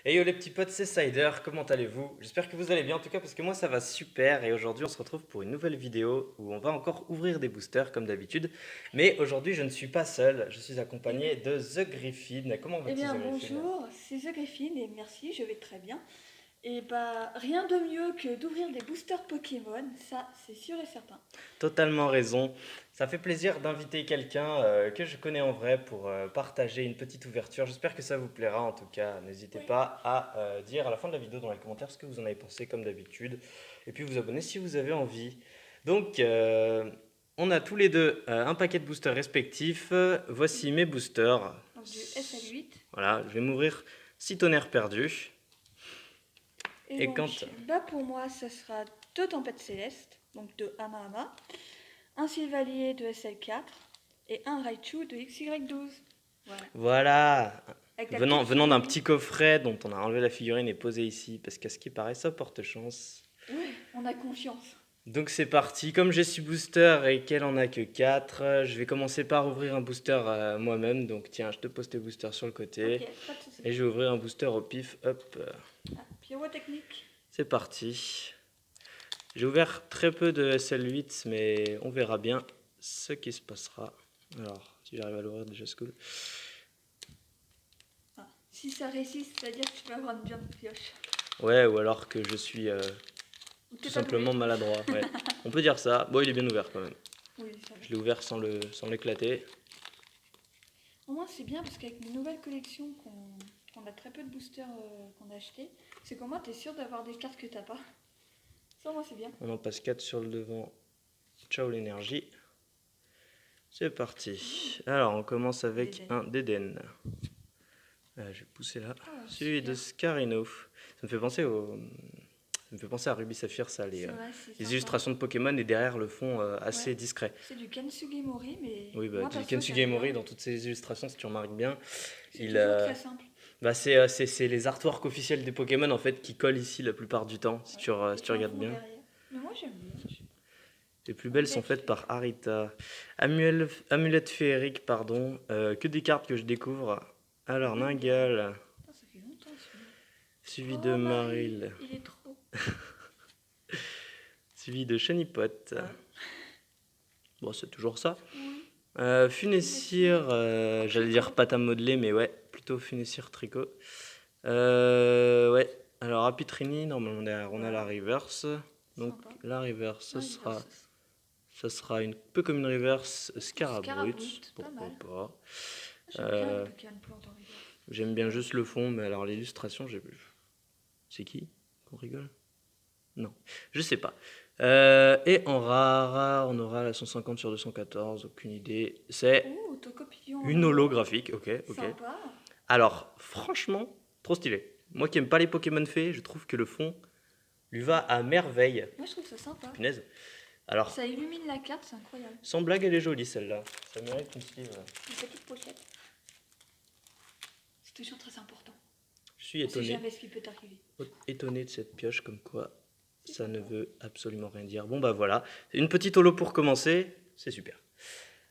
Hey yo les petits potes, c'est Cider, comment allez-vous? J'espère que vous allez bien en tout cas parce que moi ça va super et aujourd'hui on se retrouve pour une nouvelle vidéo où on va encore ouvrir des boosters comme d'habitude. Mais aujourd'hui je ne suis pas seul, je suis Eh accompagné oui. de The Griffin. Comment Eh vas-tu bien, The Griffin? bonjour, c'est The Griffin et merci, je vais très bien. Et bah, rien de mieux que d'ouvrir des boosters Pokémon, ça c'est sûr et certain. Totalement raison. Ça fait plaisir d'inviter quelqu'un que je connais en vrai pour partager une petite ouverture. J'espère que ça vous plaira en tout cas. N'hésitez Oui. pas à dire à la fin de la vidéo dans les commentaires ce que vous en avez pensé comme d'habitude. Et puis vous abonner si vous avez envie. Donc on a tous les deux un paquet de boosters respectifs. Voici mes boosters. Donc du SL8. Voilà, je vais m'ouvrir 6 tonnerres perdus. Et Et quand... donc, bah pour moi, ça sera deux tempêtes célestes, donc de Hamahama, un Sylvalier de SL4 et un Raichu de XY12. Voilà. Voilà, Avec la venant d'un toxine. petit coffret dont on a enlevé la figurine et posé ici, parce qu'à ce qui paraît, ça porte chance. Ouais, on a confiance. Donc c'est parti, comme j'ai 6 boosters et qu'elle en a que 4, je vais commencer par ouvrir un booster moi-même. Donc tiens, je te pose tes boosters sur le Ok, côté. pas de soucis. Et je vais ouvrir un booster au pif, hop, Ah, pyrotechnique. c'est parti. J'ai ouvert très peu de SL8, mais on verra bien ce qui se passera. Alors, si j'arrive à l'ouvrir déjà, c'est cool. Ah, si ça résiste, c'est-à-dire que tu vas avoir une bien de pioche. Ouais, ou alors que je suis Ou tout t'es pas doué. simplement maladroit. Ouais. On peut dire ça. Bon, il est bien ouvert quand même. Oui, ça va. Je l'ai ouvert sans l'éclater. Au moins, c'est bien parce qu'avec les nouvelles collections qu'on a très peu de boosters qu'on a achetés, c'est qu'au moins, t'es sûr d'avoir des cartes que t'as pas. Ça, au moins, c'est bien. On en passe 4 sur le devant. Ciao l'énergie. C'est parti. Alors, on commence avec D'Eden. un Deden. Je vais pousser là. Oh, Celui de super. Scarino. Ça me fait penser Ça me fait penser à Ruby Saphir, ça, C'est vrai, c'est les sympa. illustrations de Pokémon et derrière le fond Ouais. assez discret. C'est du Kensugemori, mais Oui, bah, moi, du perso, Kensuke j'aime Mori bien. dans toutes ses illustrations, si tu remarques bien, C'est il, toujours très simple. bah, c'est les artworks officiels des Pokémon en fait qui collent ici la plupart du temps, Ouais. si Et tu puis un regardes fond bien. derrière. Mais moi, j'aime bien. Les plus On belles dirait sont que je faites fais. par Arita. Amulette féerique, pardon. Que des cartes que je découvre. Alors, Ningal. Ningal, Putain, ça fait longtemps celui-là. suivi de Oh, Maril, Marie, il est trop. suivi de Chanipot. Ouais. Bon, c'est toujours ça. Oui. Funessir. Funessir, En j'allais dire tricot. pâte à modeler, mais ouais, plutôt Funessir tricot. Ouais, alors Apitrini, normalement derrière on a la Voilà. reverse. Donc Sympa. la reverse, Ouais, versus. ça sera un peu comme une reverse Scarabrut, Scarabrut, pas pourquoi mal. pas. J'aime bien les Euh, Pokémon Plant en reverse. J'aime bien juste le fond, mais alors l'illustration, j'ai vu. C'est qui qu'on rigole? Non, je sais pas. Et en rare, on aura la 150 sur 214, aucune idée. C'est Oh, Tocopillon en une holo. holographique, ok, ok. Sympa. Alors, franchement, trop stylé. Moi qui aime pas les Pokémon fées, je trouve que le fond lui va à merveille. Moi, je trouve ça sympa. Punaise. Alors, Ça illumine la carte, c'est incroyable. sans blague, elle est jolie celle-là. Ça mérite une sleeve. Une petite pochette. C'est toujours très important. Je suis On sait étonné, jamais ce qui peut t'arriver. étonné de cette pioche, comme quoi C'est ça ne sympa. veut absolument rien dire. Bon bah voilà, une petite holo pour commencer, c'est super.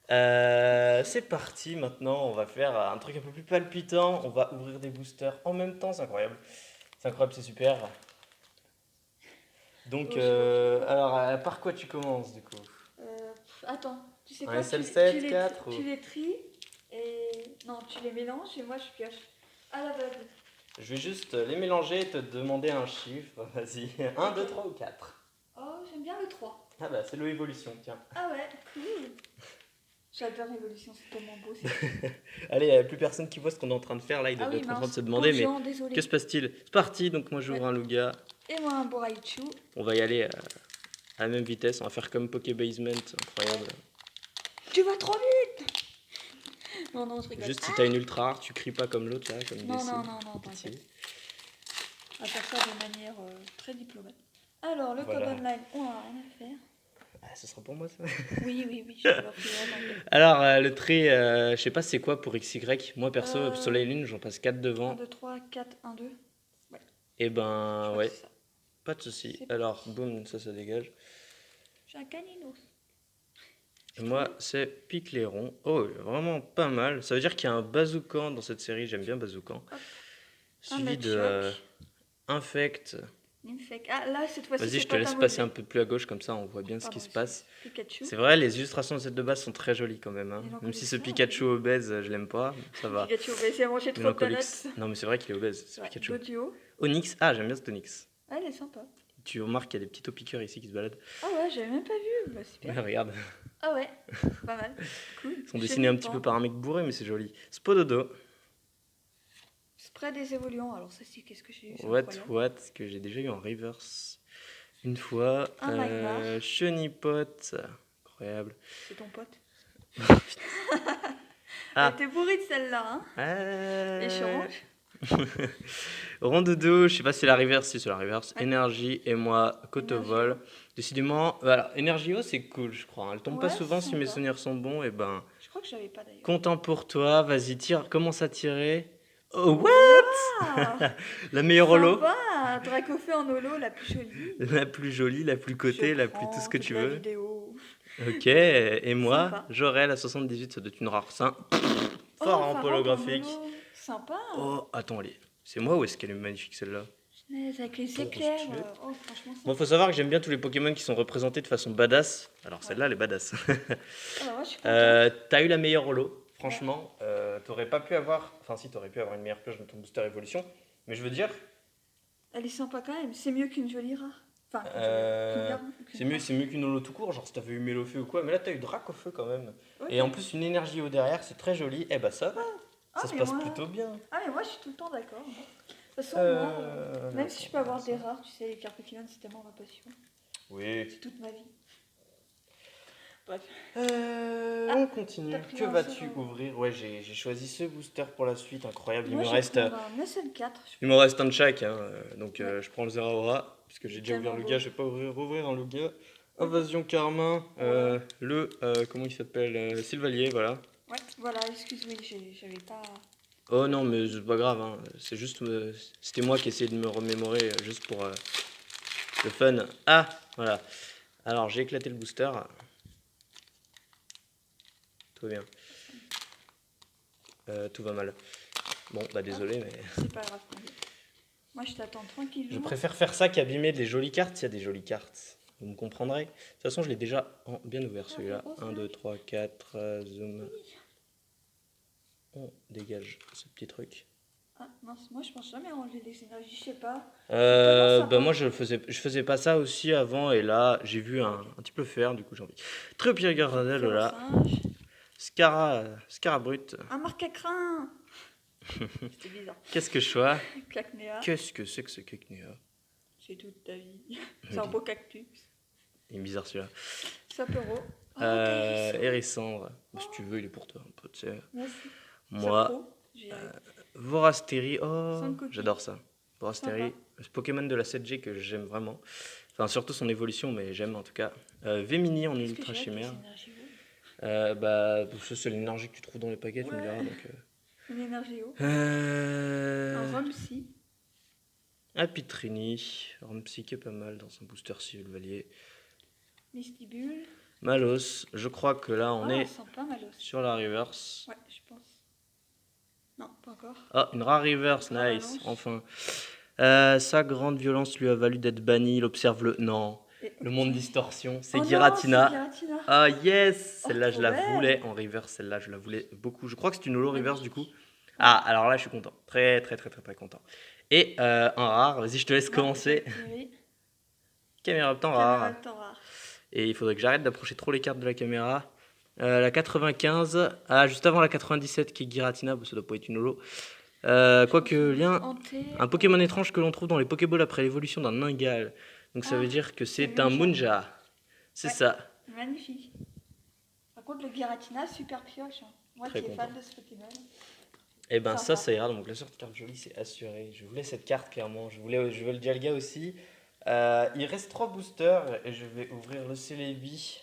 C'est parti maintenant, on va faire un truc un peu plus palpitant. On va ouvrir des boosters en même temps, c'est incroyable. C'est incroyable, c'est super. Donc, Oh, je sais pas trop quoi. alors, par quoi tu commences du coup? Attends, tu sais Un quoi, SL7, 4 tu ou... les tries et. Non, tu les mélanges et moi je pioche. À l'aveugle. Je vais juste les mélanger et te demander un chiffre. Vas-y, un, 2, Ok. 3 ou 4. Oh, j'aime bien le 3. Ah bah, c'est l'évolution, tiens. Ah ouais, cool. J'adore l'évolution, c'est tellement beau, c'est trop. Allez, il n'y a plus personne qui voit ce qu'on est en train de faire là. Ils Ah doivent oui, être en train de mince. se demander, Pauvres mais gens, que désolé. se passe-t-il? C'est parti, donc moi Ouais. j'ouvre un Lugia. Et moi un Boraichu. On va y aller à la même vitesse. On va faire comme Poké Basement, incroyable. Tu vas trop vite. Non, non, je rigole. Juste si t'as Ah. une ultra rare, tu cries pas comme l'autre là, comme Non, DC. non, non, non, Pitié. t'inquiète. On va faire ça de manière très diplomate. Alors, le code Voilà. online, on a rien à faire. Ah, ce sera pour moi ça. Oui, oui, oui, je te l'offrirai, t'inquiète. Alors, le trait, je sais pas c'est quoi pour XY. Moi perso, Euh, Soleil et Lune, j'en passe 4 1, devant. 2, 3, 4, 1, 2. Ouais, Et je ben crois que ouais, c'est ça. pas de souci. C'est Alors, parti. boum, ça dégage. J'ai un caninos. Et C'est trop moi, bien. c'est Picléron. Oh, vraiment pas mal. Ça veut dire qu'il y a un Bazoukan dans cette série. J'aime bien Bazoukan. Hop. suivi de Nunchuck. Infect. Infect. Ah, là, cette fois-ci, Vas-y, c'est je te pas laisse ta passer un mauvais. peu plus à gauche, comme ça on voit bien ce qui Pardon, se passe. Pikachu. C'est vrai, les illustrations de cette de base sont très jolies quand même, hein. Et Même si ce l'encolixeur, Pikachu ok. obèse, je l'aime pas, ça va. Pikachu, on va essayer de manger Mais trop de donuts. l'Oncolix, non mais c'est vrai qu'il est obèse, ce Ouais, Pikachu. Doduo. Onyx, ah j'aime bien cet Onyx. Ah, elle est sympa. Tu remarques qu'il y a des petits piqueurs ici qui se baladent. Ah ouais, j'avais même pas vu. Bah, super. Ouais, regarde, Ah ouais, pas mal. Cool. ils sont dessinés un petit peu par un mec bourré, mais c'est joli. Spododo, Spray des évoluants. Alors ça, c'est qu'est-ce que j'ai eu, c'est what, incroyable. que j'ai déjà eu en reverse une fois. Un Magmar. Chenipot, incroyable. C'est ton pote. Ah. Elle était bourrée de celle-là, hein. Échange. Rondoudou, je sais pas si c'est la reverse, si c'est la reverse. Ouais. Énergie et moi, Cotovol. Energio. Décidément, voilà, Energio c'est cool, je crois. Elle tombe pas Ouais, souvent c'est si mes sympa. souvenirs sont bons. Et ben, Je crois que j'avais pas d'ailleurs. content pour toi, vas-y, tire, commence à tirer. Oh, what? Waouh, La meilleure holo, sympa. Dracofeu en holo, la plus jolie. la plus jolie, la plus cotée, Je la plus prends tout ce que toute tu la veux. vidéo. Ok, et moi, Sympa. j'aurai la 78, ça doit être une rare saint. Oh, Fort en Farok holographique. holo. Sympa. Oh, attends, allez. C'est moi ou est-ce qu'elle est magnifique celle-là? Punaise, avec les Trop éclairs. stylé. Oh, franchement, Moi, faut savoir que j'aime bien tous les Pokémon qui sont représentés de façon badass. Alors, celle-là, elle est badass. Ah bah ouais, je suis contente. T'as eu la meilleure holo. Franchement, t'aurais pas pu avoir. Enfin, si, t'aurais pu avoir une meilleure pioche dans ton booster évolution. Mais je veux dire, Elle est sympa quand même. C'est mieux qu'une jolie rare. Enfin, euh, qu'une rare. c'est mieux qu'une holo tout court. Genre, si t'avais eu Mélofeu ou quoi. Mais là, t'as eu Dracofeu quand même. Ok. Et en plus, une énergie au derrière, c'est très joli. Eh bah, ça va. Ah, Ça se mais passe moi- plutôt bien. Ah, mais moi, je suis tout le temps d'accord. De toute façon, moi, même si je peux avoir des rares, tu sais, les cartes Pokémon, c'est tellement ma passion. Oui. C'est toute ma vie. Bref. On continue. t'as pris Que un vas-tu seul, ouvrir? Ouais, j'ai choisi ce booster pour la suite. Incroyable. Moi, Il me j'ai reste. pris un SN4. Il me reste un de chaque, hein, donc Ouais. je prends le Zeraora, parce que j'ai déjà ouvert Tellement le gars, beau. je vais pas rouvrir un Lugia. Invasion Carmin, comment il s'appelle Sylvalier, voilà. Ouais, voilà, excuse, oui, j'avais pas. Oh non, mais c'est pas grave, hein, c'est juste, c'était moi qui essayais de me remémorer, juste pour le fun. Ah, voilà. Alors, j'ai éclaté le booster. Tout va bien. Tout va mal. Bon, bah désolé, mais... C'est pas grave. Moi, je t'attends Je tranquillement. préfère faire ça qu'abîmer des jolies cartes s'il y a des jolies cartes. Vous me comprendrez. De toute façon, je l'ai déjà bien ouvert celui-là. 1, 2, 3, 4, zoom. On dégage ce petit truc. Ah, mince, moi, je pense jamais enlever les énergies, je sais pas. Bah moi je faisais pas ça aussi avant et là j'ai vu un petit peu faire, du coup j'ai envie. Trépied Gardel, voilà. Singe. Scarabrut. Un marque à crin. C'était bizarre. Qu'est-ce que je sois? Cacnéa. Qu'est-ce que c'est que ce Cacnea? C'est toute ta vie. C'est un beau cactus. Il est bizarre celui-là. Sapero. Oh, Hérissandre. Si tu veux, il est pour toi un peu, tu sais. Merci. Moi, Sapro, j'y arrive. Vorasteri, oh, Cinq copies. j'adore ça. Vorasteri, ce Pokémon de la 7G que j'aime vraiment. Enfin, surtout son évolution, mais j'aime en tout cas. Vemini en Qu'est-ce que Ultra j'ai avec Chimère. les énergies haut Bah, ça, c'est l'énergie que tu trouves dans les paquets, tu me Ouais. diras. Donc, Une énergie haut. Un Romsey. Apitrini, Romsey qui est pas mal dans son booster Sylvalier. Mistibule. Malos, je crois que là on est Sympa, Malos. sur la reverse. Ouais, je pense. Non, pas encore. Ah, une rare reverse, Ah, nice, non. enfin. Sa grande violence lui a valu d'être banni, il observe le... Non, Et- le monde distorsion, c'est Oh non, Giratina. c'est Giratina. Ah yes, Oh, celle-là je trop la belle. voulais en reverse, celle-là je la voulais beaucoup. Je crois que c'est une holo reverse du coup. Magnifique. Ah, alors là je suis content, très très très très très content. Et un rare, vas-y je te laisse commencer. Caméra rare. Rare. Et il faudrait que j'arrête d'approcher trop les cartes de la caméra. La 95, juste avant la 97 qui est Giratina, bah, ça doit pas être une holo. Quoique, lien, Hanté. un Pokémon étrange que l'on trouve dans les Pokéballs après l'évolution d'un Ningal. Donc ça Ah, veut dire que c'est c'est un Munja. Munja. C'est Ouais. ça. Magnifique. Par contre, le Giratina, super pioche. Hein. Moi Très qui est content. fan de ce Pokémon. Et ben ça, Sympa. ça ira dans mon classeur de cartes jolies, c'est assuré. Je voulais cette carte clairement. Je veux le Dialga aussi. Il reste 3 boosters et je vais ouvrir le Celebi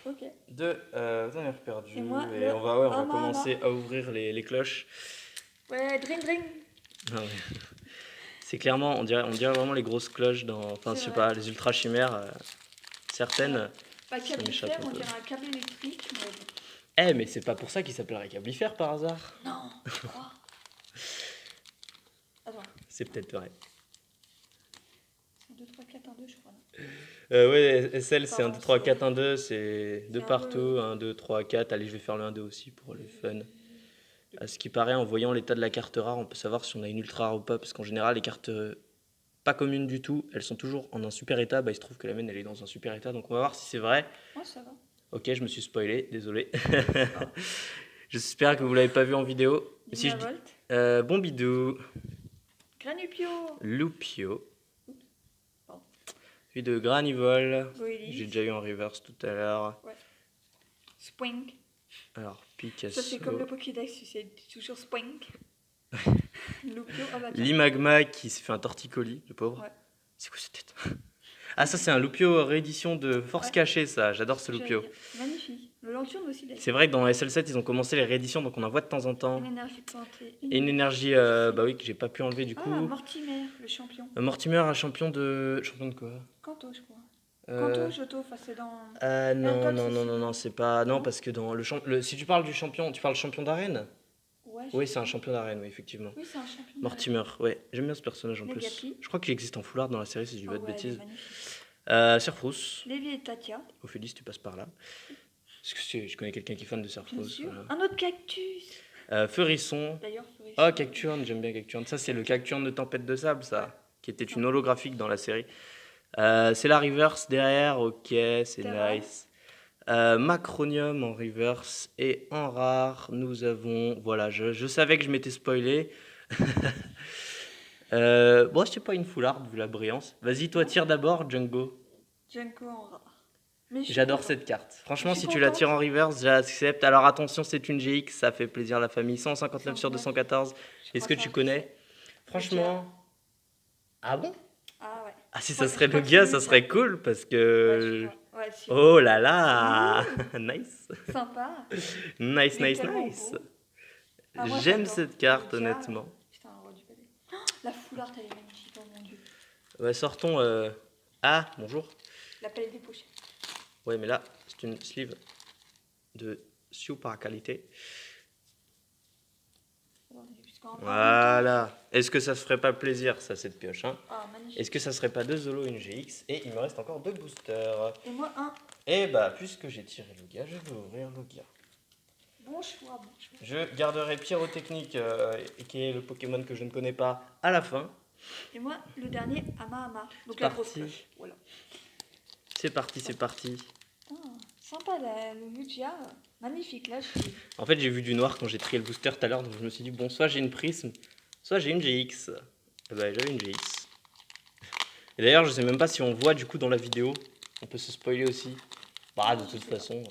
Ok. de Tonnerre perdu. Et moi, Et le on va Amara. commencer à ouvrir les cloches. Ouais, Dream Dream. Ah ouais. C'est clairement, on dirait vraiment les grosses cloches dans, enfin je C'est sais vrai. pas, les ultra chimères, certaines. Pas Ça câble m'échappe fer, un on peu. dirait un câble électrique. Mais bon. Mais c'est pas pour ça qu'il s'appellerait Cablifère par hasard. Non, je crois. Attends, C'est peut-être vrai. C'est 2, 3, 4, 1, 2, je crois. Non Ouais, SL, c'est 1, 2, Pardon, 3, c'est 4, 1, 2, c'est de un partout. peu- 1, 2, 3, 4. Allez, je vais faire le 1, 2 aussi pour le fun. À ce qui paraît, en voyant l'état de la carte rare, on peut savoir si on a une ultra rare ou pas, parce qu'en général, les cartes pas communes du tout, elles sont toujours en un super état. Bah, il se trouve que la mienne, elle est dans un super état, donc on va voir si c'est vrai. Ouais, ça va. Ok, je me suis spoilé, désolé. Ah. J'espère que vous l'avez pas vu en vidéo. Si je dis Dynavolt. Bombidou, Granupio. Lupio, Pardon. puis de Granivol, Goélis. j'ai déjà eu en reverse tout à l'heure. Spwink. Alors, Ça, c'est comme Picasso, le Pokédex, tu sais, toujours Spwink. Lupio. Ah bah tiens. Limagma qui s'est fait un torticolis, le pauvre. Ouais. C'est quoi cette tête? Ah, ça, c'est un Lupio réédition de Force Ouais. Cachée, ça. J'adore ce Lupio. Magnifique. Le Lanterne aussi, d'ailleurs. C'est vrai que dans SL7, ils ont commencé les rééditions, donc on en voit de temps en temps. Une énergie plantée. Et une énergie, bah oui, que j'ai pas pu enlever du coup. Ah, Mortimer, le champion. Mortimer, un champion de. Champion de quoi? Kanto, je crois. Euh, Kanto, Johto, enfin, c'est dans. non, Ergot, non, c'est non, non, celui- non, c'est pas. Non, Non parce que dans si tu parles du champion, tu parles champion d'arène? Ouais, Oui, c'est un champion d'arène, oui, effectivement. Oui, c'est un champion. Mortimer, ouais, j'aime bien ce personnage en plus. Negapi. Je crois qu'il existe en full art dans la série, si je dis Ah pas de ouais, il est bêtises. magnifique. Serfrous, Lévi et Tatia. Ophélie, si tu passes par là. Parce que je connais quelqu'un qui est fan de Bien Serfrous. sûr. Voilà. Un autre cactus. Feurisson. D'ailleurs, Feurisson. Oh, Cacturne, j'aime bien Cacturne. Ça, c'est le Cacturne de Tempête de Sable, ça, qui était une holographique dans la série. C'est la reverse derrière, ok, c'est Terra. nice. Macronium en reverse et en rare, nous avons. Voilà, je savais que je m'étais spoilé. Bon, c'est pas une full art vu la brillance. Vas-y, toi, tire d'abord, Django. Junko en rare. Mais je suis J'adore contente. cette carte. Franchement, Je suis si tu la contente. tires en reverse, j'accepte. Alors attention, c'est une GX, ça fait plaisir à la famille. 159 sur 214. Je Est-ce crois que tu ça. connais? Franchement. Ah bon? Ah ouais. Ah, si Je ça crois- serait je crois le que gars, c'est ça lui, serait ça. cool parce Ouais, que. je crois. Ouais, si. Oh là là! Nice! Sympa. Nice, Il est nice, tellement nice! beau. Ah, moi, J'aime j'adore. cette carte, Le gars, honnêtement. Putain, un roi du palais. Oh, la full art, elle est magnifique, oh mon dieu. Ouais, sortons. Ah, bonjour. La palette des pochettes. Ouais, mais là, c'est une sleeve de super qualité. Jusqu'en Voilà. Est-ce que ça se ferait pas plaisir, ça, cette pioche, hein? Ah, magnifique. Est-ce que ça serait pas 2 Zolo et une GX? Et il me reste encore 2 boosters. Et moi, un. Et bah, puisque j'ai tiré le gars, je vais ouvrir le gars. Bon choix, bon choix. Je garderai Pyrotechnique, qui est le Pokémon que je ne connais pas, à la fin. Et moi, le dernier, Ama. Donc C'est la grosse parti. cloche. Voilà. C'est parti, c'est parti. Ah, sympa, le Lugia. Magnifique, là, je suis. En fait, j'ai vu du noir quand j'ai trié le booster tout à l'heure, donc je me suis dit, bon, soit j'ai une Prisme, soit j'ai une GX. Et bah, j'avais une GX. Et d'ailleurs, je sais même pas si on voit du coup dans la vidéo. On peut se spoiler aussi. Bah, de toute façon,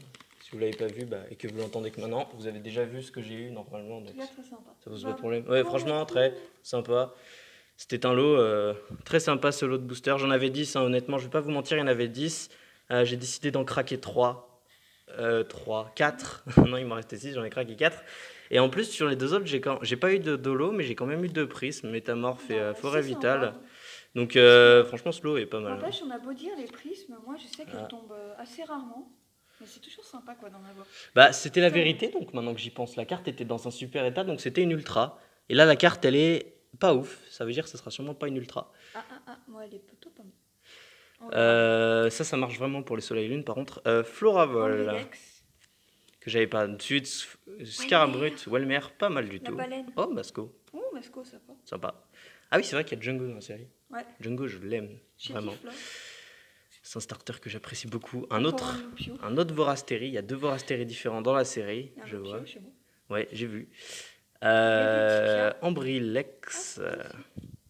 si vous l'avez pas vu bah, et que vous l'entendez que maintenant, vous avez déjà vu ce que j'ai eu normalement. Donc Tout cas, très sympa. ça pose pas de problème. Ouais, franchement, très sympa. C'était un lot très sympa, ce lot de boosters. J'en avais 10, hein, honnêtement, je vais pas vous mentir, il y en avait 10. J'ai décidé d'en craquer 3. 4. Non, il m'en restait 6, j'en ai craqué 4. Et en plus, sur les deux autres, j'ai pas eu de dolo, mais j'ai quand même eu 2 prismes, Métamorphe et Forêt Vitale. Donc, franchement, ce lot est pas mal. N'empêche, on a beau dire les prismes, moi je sais qu'elles Ah. tombent assez rarement. Mais c'est toujours sympa quoi d'en avoir. Bah, c'était la vérité, donc maintenant que j'y pense, la carte était dans un super état, donc c'était une ultra. Et là, la carte, elle est pas ouf. Ça veut dire que ce sera sûrement pas une ultra. Moi elle est plutôt pas mal. Ça marche vraiment pour les soleils et lunes. Par contre, Floravol, Ambrylex, que j'avais pas. Ensuite, Scarabrut, Welmer, pas mal du la tout. baleine. Oh, Masco, Oh, Masco, sympa. sympa. Ah oui, c'est vrai qu'il y a Django dans la série. Ouais. Django, je l'aime, vraiment. Chétiflore. C'est un starter que j'apprécie beaucoup. Un Encore autre, un Lupio. un autre Vorastéry. Il y a 2 Vorastéry différents dans la série, Un je Lupio vois. chez moi. Ouais, j'ai vu. Pika. Ambrylex.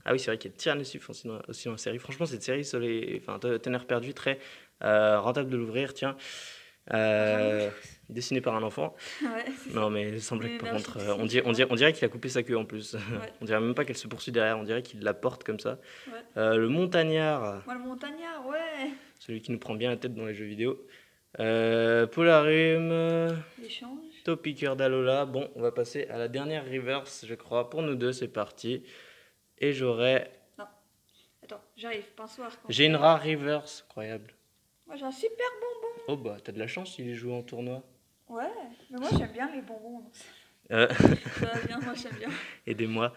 Ah oui, c'est vrai qu'il y a Tyrannosaurus aussi dans la série. Franchement, cette série, Tonnerre perdu, très rentable de l'ouvrir. Tiens, dessiné par un enfant. Ouais, c'est ça. Non, mais sans blague, Mais par merci, contre, c'est on dirait qu'il a coupé sa queue en plus. Ouais. On dirait même pas qu'elle se poursuit derrière, on dirait qu'il la porte comme ça. Ouais. Le Montagnard, Moi le montagnard, ouais. celui qui nous prend bien la tête dans les jeux vidéo. Polarium, L'échange. Topiqueur d'Alola. Bon, on va passer à la dernière reverse, je crois. Pour nous deux, c'est parti. Et j'aurai. Attends, j'arrive, pinsoir. quand J'ai une rare reverse, incroyable. Moi j'ai un super bonbon. Oh bah, t'as de la chance, il est joué en tournoi. Ouais, mais moi j'aime bien les bonbons. Donc Euh, ça va bien, moi j'aime bien. Aidez-moi.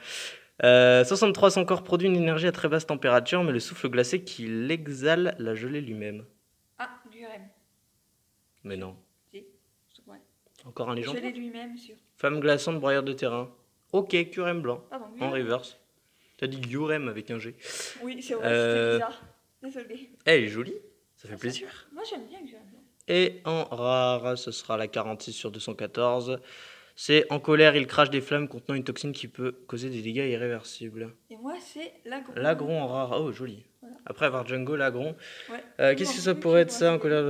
63, son corps produit une énergie à très basse température, mais le souffle glacé qui l'exhale la gelée lui-même. Ah, du REM. Mais non. Si, c'est vrai. Encore un Je légendaire. l'ai lui-même, sûr. Femme glaçante, broyeur de terrain. Ok, Curem blanc. Pardon, En oui. reverse. T'as dit Gyurem avec un G. Oui, c'est vrai, c'était Euh, bizarre. Désolée. Elle est jolie, ça fait Ah, plaisir. Moi, j'aime bien du REM. Et en rare, ce sera la 46 sur 214. C'est en colère, il crache des flammes contenant une toxine qui peut causer des dégâts irréversibles. Et moi, c'est l'agron. L'agron en rare. Oh, joli. Voilà. Après avoir Django, l'agron. Ouais. Qu'est-ce Non, que ça plus, pourrait je être vois, ça en c'est colère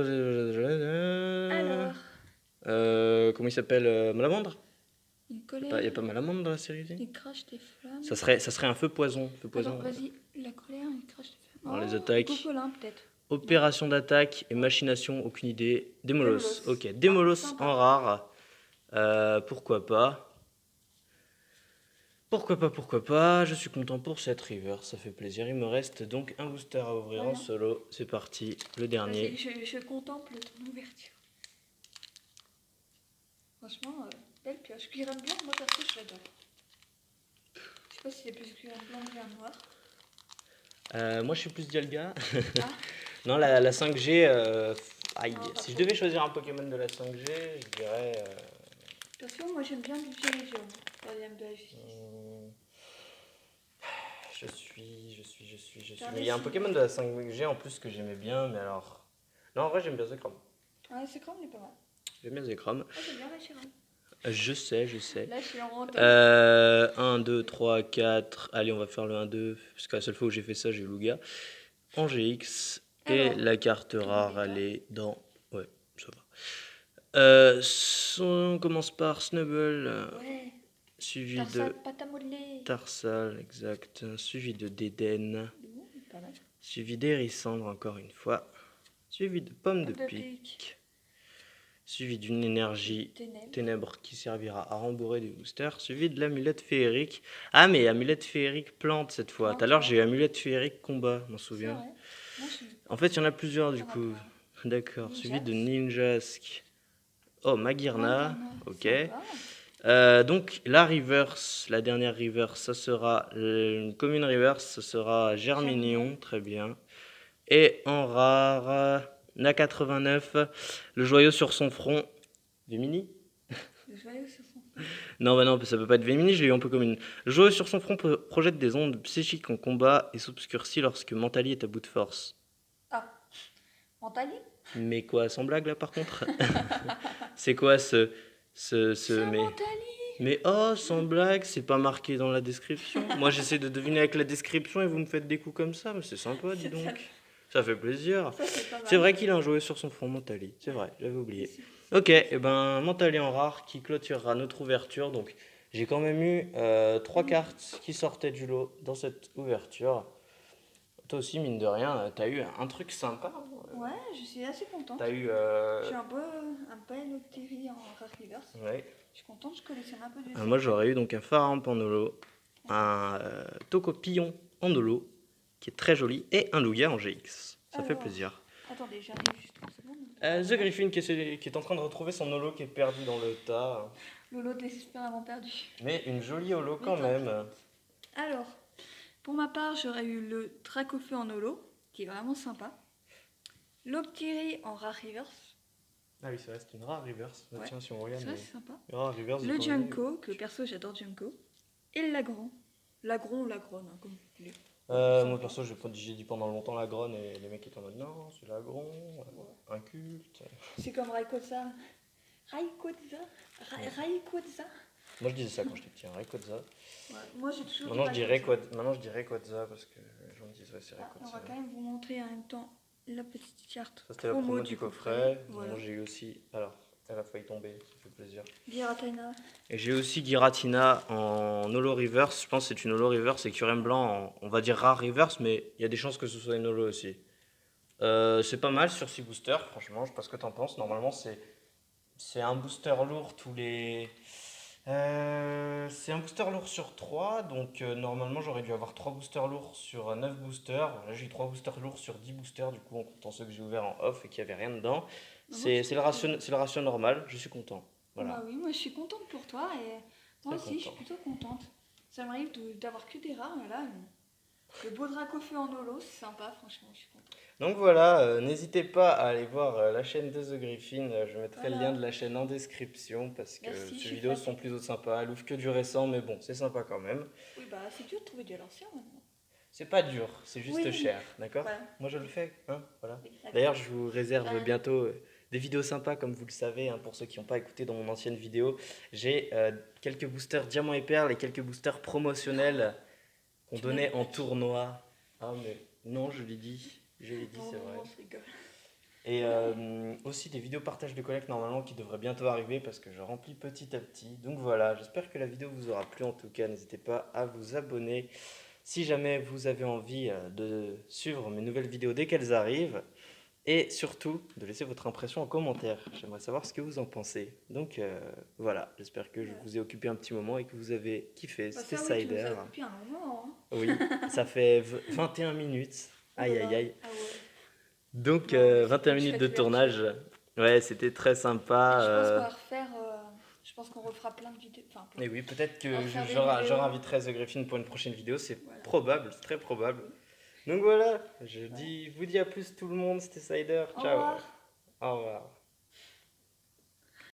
Alors, Comment il s'appelle Malamandre. une Il colère. n'y a pas Malamandre dans la série aussi. Il crache des flammes. Ça serait un feu poison. Feu poison. Attends, vas-y. La colère, il crache des flammes. Alors, les attaques. Popolin, peut-être. Opération d'attaque et machination, aucune idée. Démolos. Démolos. Ok, Démolos Sympa. en rare. Pourquoi pas. Pourquoi pas. Je suis content pour cette river, ça fait plaisir. Il me reste donc un booster à ouvrir en Voilà. solo. C'est parti, le dernier. Vas-y, je contemple ton ouverture. Franchement, belle pioche. Cuiraine blanc, moi perso, je l'adore. Je sais pas si c'est plus cuiraine blanc que cuiraine noir. Moi je suis plus Dialga. Ah. Non, la 5G. Aïe, Non, pas si je trop. devais choisir un Pokémon de la 5G, je dirais. Perso, moi j'aime bien le Dirigium. Troisième de la justice. Je suis. T'as Mais il y a un réussi. Pokémon de la 5G en plus que j'aimais bien, mais alors. Non, en vrai, j'aime bien Zekrom. Ouais, c'est quand même pas mal. J'aime bien Zekrom. Moi j'aime bien la Chiran. Je sais. Là, je suis en honte. 1, 2, 3, 4. Allez, on va faire le 1, 2. Parce que la seule fois où j'ai fait ça, j'ai eu Lugia. En GX. Et Alors, la carte rare, bêta. elle est dans. Ouais, ça va. On commence par Snubble. Ouais. Suivi Tarsal, de pâte à modeler. Tarsal, exact. Suivi de Dédenne. Pas mal. Suivi d'Érissandre, encore une fois. Suivi de Pomme de Pomme de Pique. Suivi d'une énergie ténèbres qui servira à rembourrer des boosters, suivi de l'amulette féerique. Ah, mais amulette féerique plante cette fois. Tout à l'heure, j'ai eu amulette féerique combat, je m'en souviens. Moi, En fait, il y en a plusieurs du Il y en a coup. plein. D'accord, suivi de Ninjask. Ninjask. Oh, Magirna, ok. Sympa. Donc, la reverse, la dernière reverse, ça sera une commune reverse, ça sera Germinion, très bien. Et en rare, Na89, le joyau sur son front. Vimini. Le joyau sur son front. Non, bah non, ça peut pas être Vimini, je l'ai eu un peu comme une. Le joyau sur son front projette des ondes psychiques en combat et s'obscurcit lorsque Mentali est à bout de force. Ah, Mentali. Mais quoi, sans blague là par contre. C'est quoi ce mais... Mentali. Mais oh, sans blague, c'est pas marqué dans la description. Moi j'essaie de deviner avec la description et vous me faites des coups comme ça, mais c'est sympa, dis donc. Ça fait plaisir. C'est vrai qu'il a un joyau sur son front, Mentali. C'est vrai, j'avais oublié. Ok, et ben Mentali en rare qui clôturera notre ouverture. Donc j'ai quand même eu 3 cartes qui sortaient du lot dans cette ouverture. Toi aussi, mine de rien, t'as eu un truc sympa. Ouais, je suis assez contente. T'as eu. J'ai un bel Octeri en Rare Reverse. Ouais. Je suis contente, je collectionne un peu de Moi j'aurais eu donc un Faramp en holo, un Tocopillon en holo, qui est très joli, et un Lugia en GX. Ça fait plaisir. Attendez, j'arrive juste une seconde. The Griffin qui est en train de retrouver son holo qui est perdu dans le tas. Lolo désespérément perdu. Mais une jolie holo quand même. Alors, pour ma part, j'aurais eu le Dracofeu en holo, qui est vraiment sympa. L'Octeri en Rare Reverse. Ah oui, c'est vrai, c'est une rare reverse. Ouais. Tiens, si on regarde. C'est sympa. Reverse, Le Junko, que perso j'adore Junko. Et le Lagron. Lagron, hein, comme vous voulez. Moi perso, j'ai dit pendant longtemps la gronne et les mecs étaient en mode non, c'est la gron, un culte. C'est comme Rayquaza. Rayquaza. Moi je disais ça quand j'étais petit, Rayquaza. Ouais, moi j'ai toujours Maintenant je dis Rayquaza parce que les gens me disent ouais, c'est Rayquaza. On va quand même vous montrer en même temps la petite carte. Ça c'était la promo du coffret. Voilà. Moi j'ai eu aussi. Alors, elle a failli tomber, ça fait plaisir. Giratina. Et j'ai aussi Giratina en holo reverse. Je pense que c'est une holo reverse et Curem blanc on va dire rare reverse, mais il y a des chances que ce soit une holo aussi. C'est pas mal sur 6 boosters, franchement, je sais pas ce que t'en penses. Normalement c'est un booster lourd tous les. C'est un booster lourd sur 3, donc normalement j'aurais dû avoir 3 boosters lourds sur 9 boosters. Là j'ai eu 3 boosters lourds sur 10 boosters, du coup en comptant ceux que j'ai ouverts en off et qu'il n'y avait rien dedans. C'est le ratio normal, je suis content. Voilà. Bah oui, moi je suis contente pour toi et moi aussi je suis plutôt contente. Ça m'arrive d'avoir que des rares, mais là, le beau drac au feu en holo, c'est sympa, franchement, je suis contente. Donc voilà, n'hésitez pas à aller voir la chaîne de The Griffin. Je mettrai le lien Voilà, de la chaîne en description parce que merci, je ces suis vidéos sont flattée. plutôt sympas. Elle ouvre que du récent, mais bon, c'est sympa quand même. Oui, bah c'est dur de trouver de l'ancien maintenant. C'est pas dur, c'est juste Oui, cher, d'accord? voilà. Moi je le fais, hein, voilà. Oui, d'accord. D'ailleurs, je vous réserve Bah, bientôt des vidéos sympas, comme vous le savez, hein, pour ceux qui n'ont pas écouté dans mon ancienne vidéo. J'ai quelques boosters diamants et perles et quelques boosters promotionnels qu'on tu m'avais donnait en pas dit. tournoi. Ah mais non, je l'ai dit, Non, c'est non, vrai. non, je rigole. Et aussi des vidéos partage de collecte normalement qui devraient bientôt arriver parce que je remplis petit à petit. Donc voilà, j'espère que la vidéo vous aura plu en tout cas. N'hésitez pas à vous abonner si jamais vous avez envie de suivre mes nouvelles vidéos dès qu'elles arrivent. Et surtout, de laisser votre impression en commentaire. J'aimerais savoir ce que vous en pensez. Donc voilà, j'espère que je Voilà. vous ai occupé un petit moment et que vous avez kiffé. Bah C'était ça, oui, tu nous Cider. as occupé un long moment, hein. Oui, ça fait 21 minutes. Oh là Aïe aïe là, aïe. ah ouais. Donc Non, mais 21 c'était une minutes de chouette ouverture. tournage. Ouais, c'était très sympa. Et je pense qu'on va refaire. Je pense qu'on refera plein de vidéos. Enfin, plein. Et oui, peut-être On va que refaire des je vidéos. réinviterai The Griffin pour une prochaine vidéo. C'est Voilà. probable, c'est très probable. Oui. Donc voilà, Voilà. vous dis à plus tout le monde. C'était Cider. Au Ciao. revoir. Au revoir.